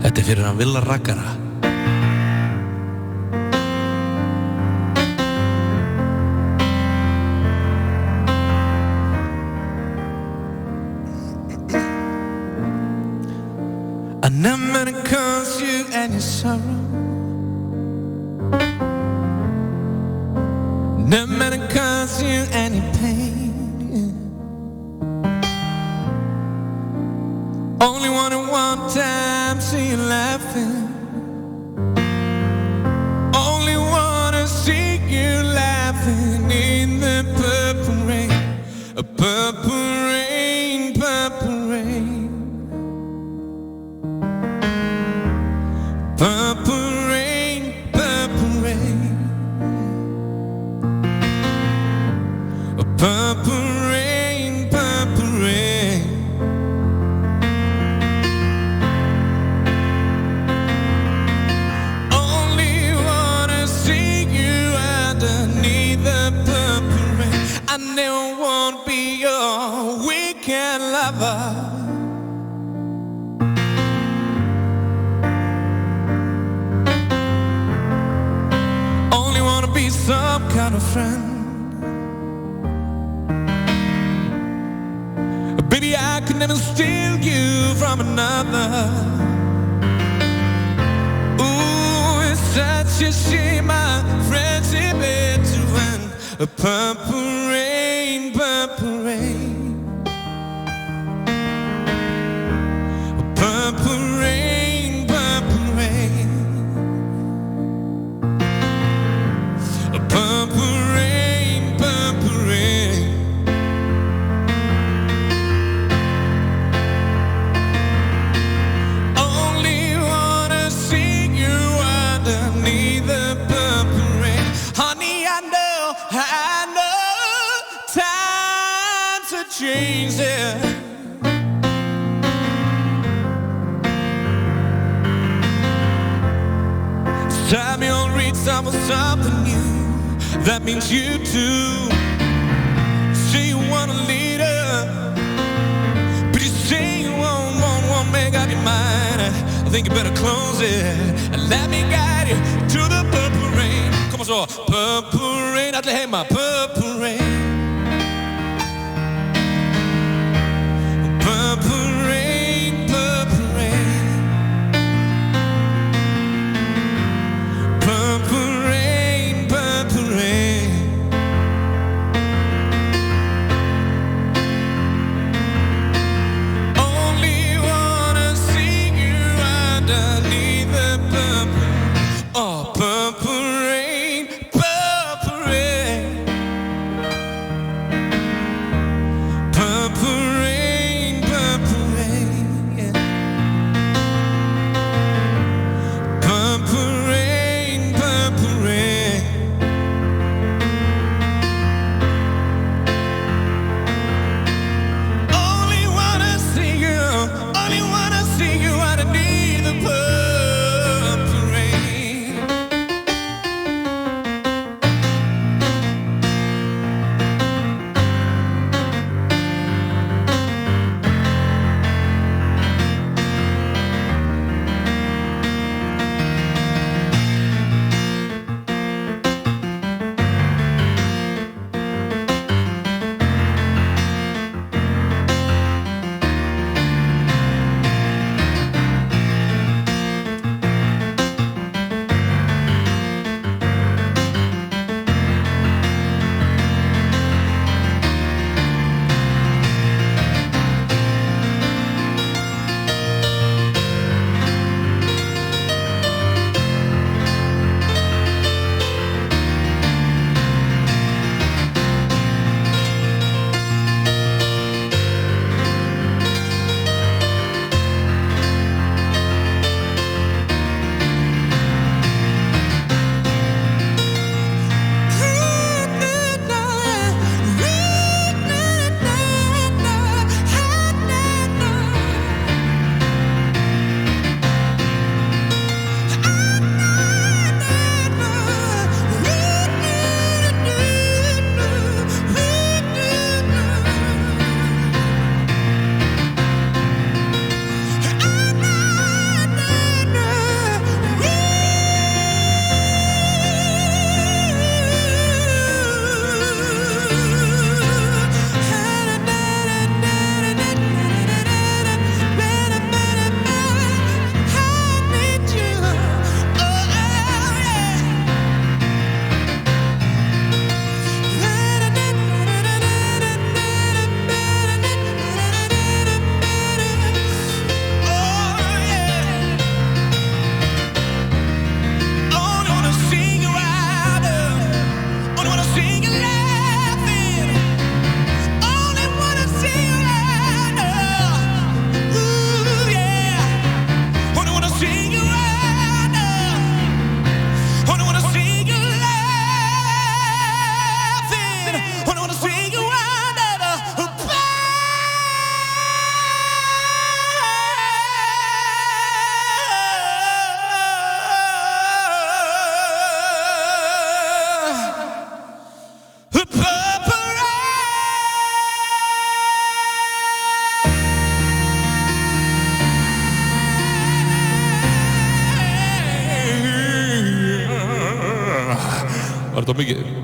Þetta er fyrir hann Villa Raggara. I never caused you any sorrow, never caused you any pain. Only wanted one time, see you laughing. Only wanna see you laughing in the purple rain, a purple rain, purple rain. Purple rain, purple rain. A purple rain, purple rain. Only wanna see you underneath the purple rain. I never wanna be your weekend lover. Be some kind of friend. Baby, I could never steal you from another. Ooh, it's such a shame my friendship had to end. A purple rain, purple rain. A purple rain, purple rain. Purple rain, purple rain. Only wanna see you underneath the purple rain. Honey, I know times are changing. It's time you'll read something new. That means you too. Say you want a leader, but you say you won't make up your mind. I think you better close it and let me guide you to the purple rain. Come on, so purple rain, I'd hey my purple rain. Purple rain, purple rain. Purple rain, purple rain. Only wanna see you underneath the purple. Oh, purple rain, purple rain. Bartomeu